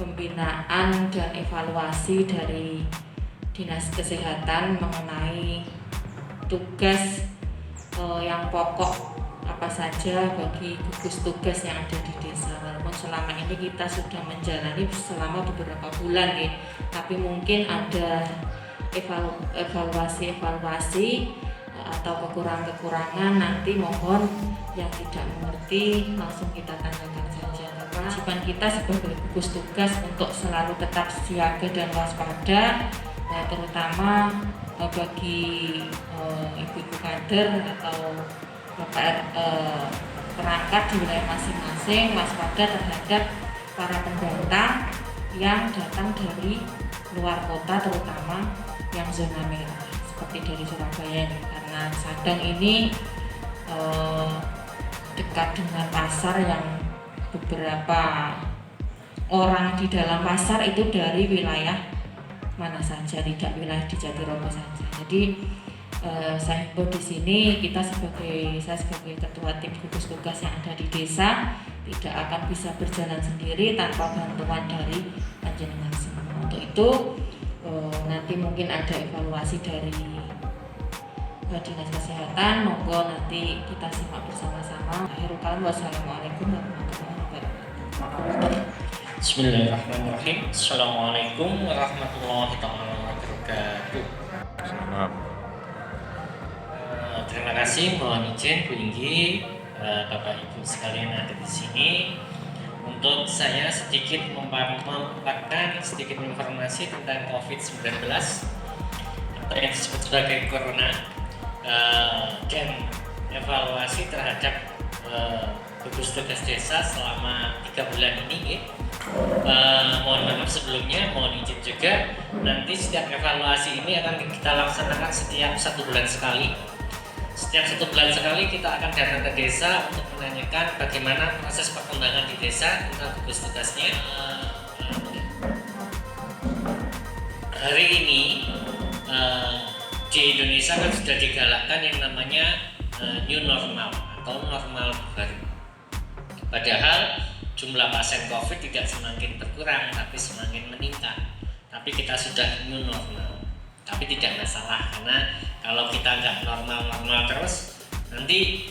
pembinaan dan evaluasi dari Dinas Kesehatan mengenai tugas yang pokok apa saja bagi gugus tugas yang ada di desa. Walaupun selama ini kita sudah menjalani selama beberapa bulan ya, tapi mungkin ada evaluasi atau kekurangan-kekurangan, nanti mohon yang tidak mengerti langsung kita tanyakan saja. Kewajiban kita sebagai gugus tugas untuk selalu tetap siaga dan waspada, terutama bagi ibu-ibu kader atau perangkat di wilayah masing-masing, waspada terhadap para pendatang yang datang dari luar kota, terutama yang zona merah seperti dari Surabaya, karena Sadang ini dekat dengan pasar yang beberapa orang di dalam pasar itu dari wilayah mana saja, tidak wilayah di Jatirobo saja. Jadi saya himbau di sini, saya sebagai ketua tim gugus tugas yang ada di desa tidak akan bisa berjalan sendiri tanpa bantuan dari panjenengan semua. Untuk itu nanti mungkin ada evaluasi dari Dinas Kesehatan, monggo nanti kita simak bersama-sama. Akhirul kalam, wassalamualaikum warahmatullahi wabarakatuh. Bismillahirrahmanirrahim. Assalamualaikum warahmatullahi wabarakatuh. Terima kasih, mohon izin Bu Inggi, Bapak Ibu sekalian ada di sini. Untuk saya sedikit memaparkan sedikit informasi tentang COVID-19 atau yang disebut sebagai Corona, dan evaluasi terhadap gugus tugas desa selama 3 bulan ini. Mohon maaf sebelumnya, mohon izin juga, nanti setiap evaluasi ini akan kita laksanakan setiap 1 bulan sekali. Setiap 1 bulan sekali kita akan datang ke desa untuk menanyakan bagaimana proses perkembangan di desa tentang gugus tugasnya. Hari ini di Indonesia kan sudah digalakkan yang namanya new normal atau normal baru. Padahal jumlah pasien COVID tidak semakin berkurang, tapi semakin meningkat. Tapi kita sudah new normal. Tapi tidak masalah, karena kalau kita nggak normal terus, nanti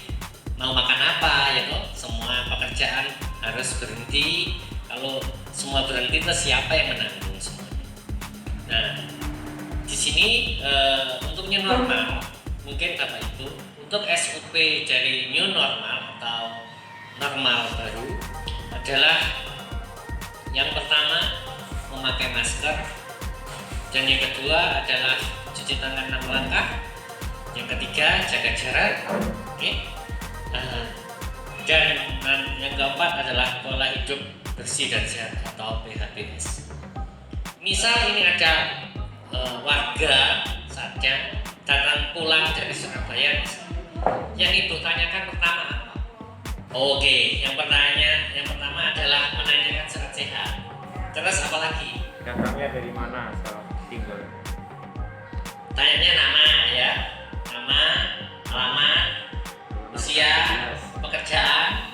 mau makan apa ya toh? Semua pekerjaan harus berhenti. Kalau semua berhenti, terus siapa yang menanggung semuanya? Nah, di sini untuk new normal, mungkin Bapak Ibu, untuk SOP dari new normal atau normal baru adalah yang pertama memakai masker. Dan yang kedua adalah cuci tangan 6 langkah. Yang ketiga jaga jarak, dan yang keempat adalah pola hidup bersih dan sehat atau PHBS. Misal ini ada warga saatnya datang pulang dari Surabaya, yang ibu tanyakan pertama apa? Oke, yang pertama adalah menanyakan surat sehat. Terus apa lagi? Datangnya dari mana sekarang tinggal? Tanyanya nama ya, nama, alamat, usia, pekerjaan.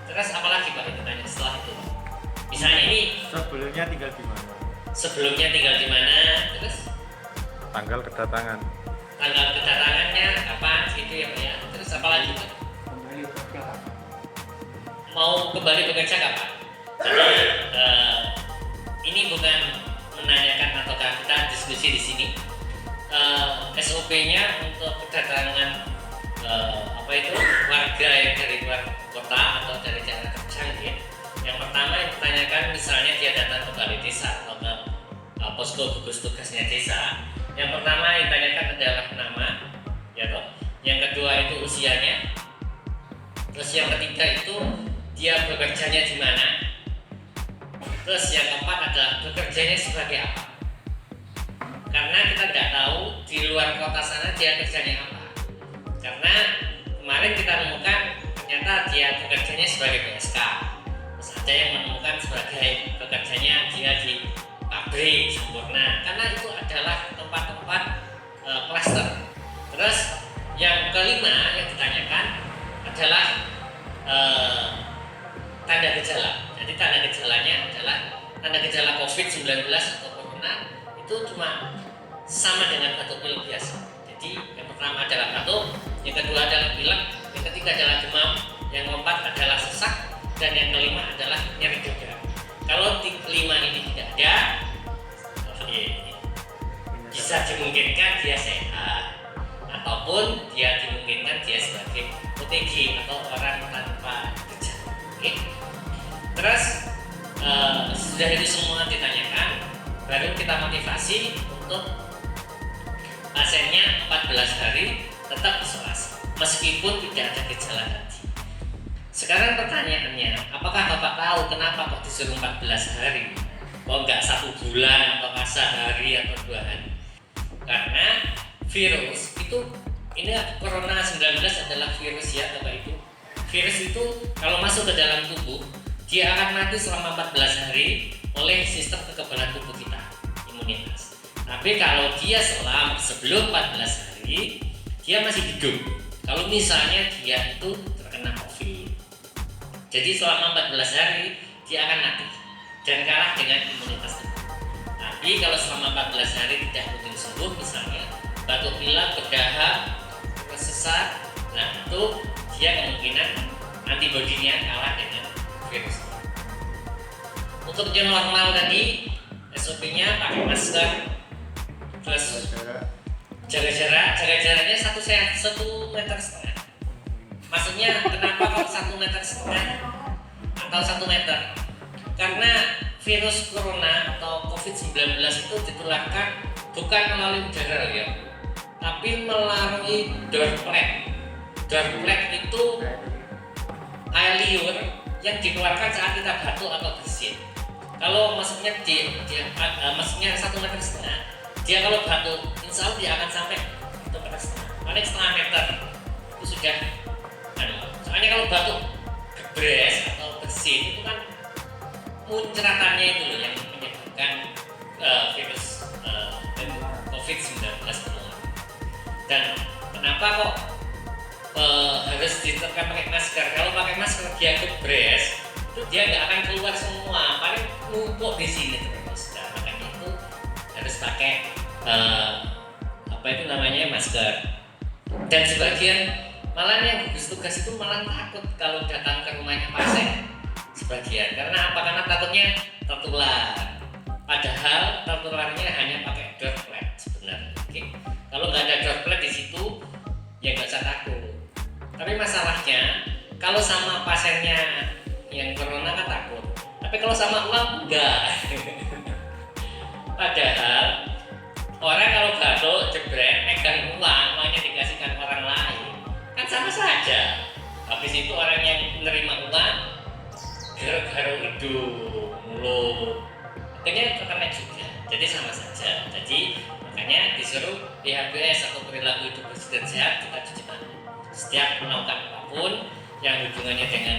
Terus apa lagi Pak itu tanya setelah itu? Misalnya ini sebelumnya tinggal di mana? Sebelumnya tinggal di mana? Terus Tanggal kedatangan. Tanggal kedatangannya kapan gitu ya Pak ya. Terus apa lagi Pak? Mau kembali bekerja kapan? Jadi ini bukan menanyakan ataukah kita diskusi di sini. SOP-nya untuk kedatangan warga yang dari luar kota atau dari daerah terjangkit. Yang pertama yang ditanyakan, misalnya dia datang ke balai desa atau ke posko gugus tugasnya desa. Yang pertama yang ditanyakan adalah nama, ya toh. Yang kedua itu usianya. Terus yang ketiga itu dia bekerjanya di mana. Terus yang keempat adalah bekerjanya sebagai apa. Karena kita tidak tahu di luar kota sana dia kerjanya apa. Karena kemarin kita menemukan ternyata dia bekerjanya sebagai PSK. Terus ada yang menemukan sebagai bekerjanya dia di pabrik sempurna. Karena itu adalah tempat-tempat klaster. Terus yang kelima yang ditanyakan adalah tanda gejala. Jadi tanda gejalanya adalah tanda gejala COVID-19 atau corona itu cuma sama dengan batuk pilek biasa. Jadi yang pertama adalah batuk, yang kedua adalah pilek, yang ketiga adalah demam, yang keempat adalah sesak, dan yang kelima adalah nyeri dada. Kalau kelima ini tidak ada, bisa dimungkinkan dia sehat, ataupun dia dimungkinkan dia sebagai OTG atau orang tanpa gejala. Oke. Terus sudah itu semua ditanyakan, baru kita motivasi untuk pasiennya 14 hari tetap isolasi meskipun tidak ada gejala tadi. Sekarang pertanyaannya, apakah Bapak tahu kenapa kok disuruh 14 hari? Kok nggak 1 bulan atau sehari atau 2 hari? Karena virus itu, ini corona 19 adalah virus ya Bapak Ibu. Virus itu kalau masuk ke dalam tubuh, dia akan mati selama 14 hari oleh sistem kekebalan tubuh kita, imunitas. Tapi kalau dia sebelum 14 hari, dia masih hidup. Kalau misalnya dia itu terkena COVID, jadi selama 14 hari dia akan mati dan kalah dengan imunitas tubuh. Tapi kalau selama 14 hari tidak mungkin sembuh, misalnya batuk pilek, berdahak, sesak, nah itu dia kemungkinan antibodinya kalah dengan virus. Untuk yang normal tadi, SOP-nya pakai masker, terus jaga jaraknya 1,5 meter. Maksudnya kenapa kok 1,5 meter atau 1 meter? Karena virus corona atau COVID-19 itu ditularkan bukan melalui udara ya, tapi melalui droplet. Droplet itu air liur yang dikeluarkan saat kita batuk atau bersin. Kalau maksudnya maksudnya 1,5 meter, dia kalau batuk, insya Allah dia akan sampai 1,5 meter, paling setengah meter itu sudah. Soalnya kalau batuk gebres atau bersin itu kan muncratannya itu loh yang menyebabkan virus COVID-19 menular. Dan kenapa kok harus diterapkan pakai masker? Kalau pakai masker dia gebres, itu dia nggak akan keluar semua, paling numpuk di sini terus. Nah, makanya itu harus pakai apa itu namanya masker. Dan sebagian malah yang gugus tugas itu malah takut kalau datang ke rumahnya pasien. Sebagian karena apa? Karena takutnya tertular. Padahal tertularnya hanya pakai droplet sebenarnya. Oke. Kalau nggak ada droplet di situ, ya nggak usah takut. Tapi masalahnya kalau sama pasiennya yang corona kan takut. Tapi kalau sama uang enggak. Padahal orang kalau batuk jebret megang uangnya dikasihkan orang lain, kan sama saja. Habis itu orang yang menerima uang garuk-garuk hidung, mulut, akhirnya terkena juga. Jadi sama saja. Jadi makanya disuruh PHBS atau perilaku hidup bersih dan sehat kita cuci tangan. Setiap melakukan apapun yang hubungannya dengan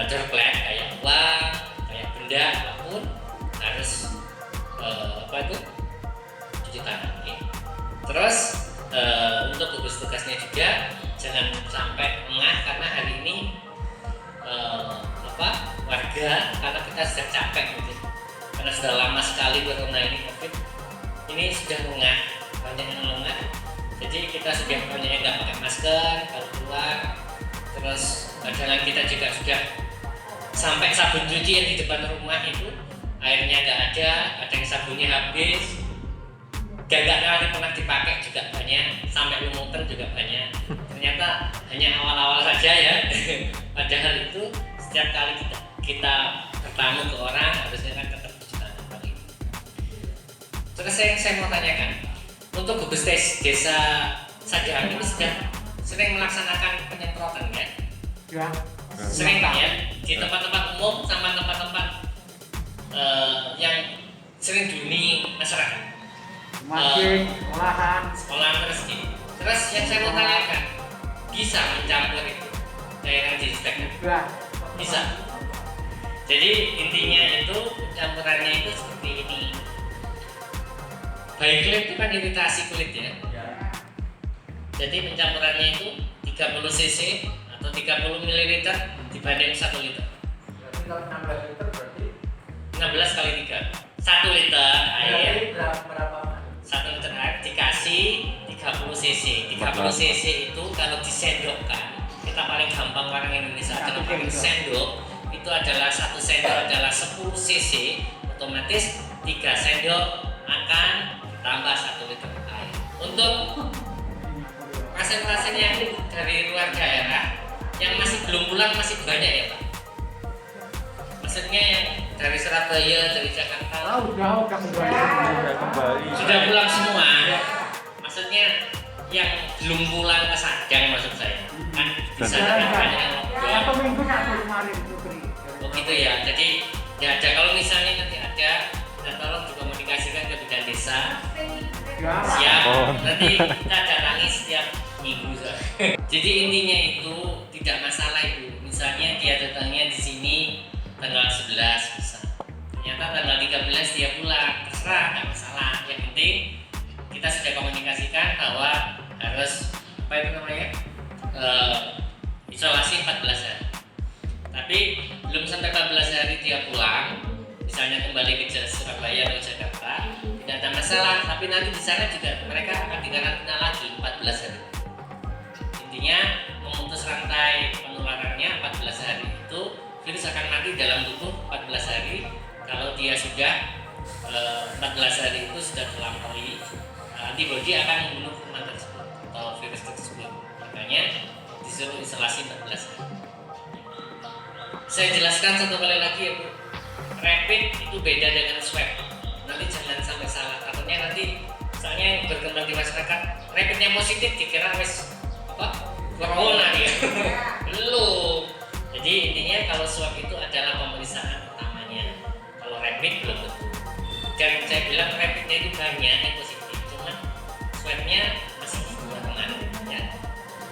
droplet kayak uang, kayak benda apapun harus cuci tangan. Okay. Terus untuk gugus tugasnya juga jangan sampai lengah karena hari ini warga karena kita sudah capek gitu. Karena sudah lama sekali corona ini COVID ini sudah lengah, banyak yang lengah. Jadi kita sudah banyak yang nggak pakai masker kalau keluar. Terus kadang kita juga sudah sampai sabun cuci yang di depan rumah itu airnya nggak ada yang sabunnya habis. Gak kali pernah dipakai juga banyak, sampai lumutan juga banyak. Ternyata hanya awal-awal saja ya. Padahal itu setiap kali kita bertamu ke orang harusnya kan tetap cuci tangan pagi. Terus saya mau tanyakan, untuk gugus desa Sajahan ini sudah sering melaksanakan penyemprotan ya? Ya. Sering ya di tempat-tempat umum sama tempat-tempat yang sering dihuni masyarakat. Masjid, sekolah terus gitu. Terus yang saya mau tanyakan, bisa mencampur itu cairan disinfektan? Bisa. Jadi intinya itu campurannya itu seperti ini. Baiklit itu kan iritasi kulit ya. Jadi pencampurannya itu 30 cc atau 30 ml dibanding 1 liter. Kalau 16 liter berarti 16 kali liter air, Berapa? 1 liter air dikasih 30 cc. 30 cc itu kalau disendokkan, kita paling gampang orang Indonesia kalau pakai sendok itu adalah 1 sendok adalah 10 cc, otomatis 3 sendok akan tambah 1 liter air. Untuk pasien-pasien yang dari luar daerah yang masih belum pulang masih banyak ya Pak? Maksudnya yang dari Surabaya, dari Jakarta Udah kembali. Sudah kembali. sudah pulang semua. Maksudnya yang belum pulang ke Sajang maksud saya. Kan di sana kan banyak yang lockdown. 1 minggu satu kemarin Putri. Oh gitu ya. Jadi ya ada kalau misalnya nanti ada dan tolong dikomunikasikan ke bidan desa. Ya. Siap. Oh. Nanti kita datangi setiap minggu. Jadi intinya itu tidak masalah itu. Misalnya dia datangnya di sini tanggal 11 bisa. Ternyata tanggal 13 dia pulang, terserah, nggak masalah. Yang penting kita sudah komunikasikan bahwa harus apa itu namanya isolasi 14 hari. Tapi belum sampai 14 hari dia pulang, misalnya kembali ke Surabaya atau Jakarta, tidak ada masalah. Tapi nanti di sana juga mereka akan dikarantina lagi 14 hari. Intinya memutus rantai penularannya 14 hari itu virus akan mati dalam tubuh 14 hari. Kalau dia sudah 14 hari itu sudah terlampaui, antibodi akan membunuh kuman tersebut atau virus tersebut. Makanya disuruh isolasi 14 hari. Saya jelaskan satu kali lagi ya Bu. Rapid itu beda dengan swab. Nanti jangan sampai salah. Takutnya nanti misalnya yang berkembang di masyarakat rapidnya positif dikira wes apa corona dia. Belum. Jadi intinya kalau swab itu adalah pemeriksaan utamanya. Kalau rapid belum tentu. Dan saya bilang rapidnya itu banyak yang positif, cuman swabnya masih kurang ya.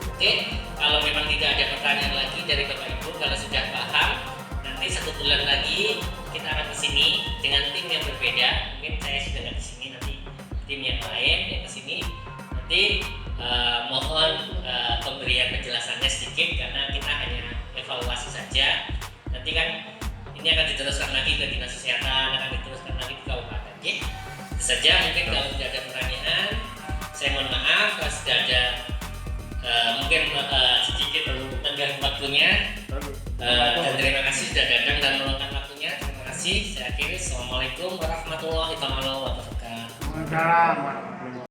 Oke, kalau memang tidak ada pertanyaan lagi dari Bapak Ibu, kalau sudah paham, nanti 1 bulan lagi kita akan kesini dengan tim yang berbeda. Mungkin saya sudah nggak kesini, nanti tim yang lain yang kesini. Nanti mohon pemberian penjelasannya sedikit karena kita hanya evaluasi saja. Nanti kan ini akan diteruskan lagi ke dinas kesehatan, akan diteruskan lagi ke kabupaten. Oke, itu saja. Mungkin kalau tidak ada pertanyaan, saya mohon maaf kalau sudah ada mungkin sedikit tenggang waktunya. Dan terima kasih sudah datang dan meluangkan waktunya. Terima kasih. Saya akhiri. Assalamualaikum warahmatullahi wabarakatuh. Waalaikumsalam warahmatullahi wabarakatuh.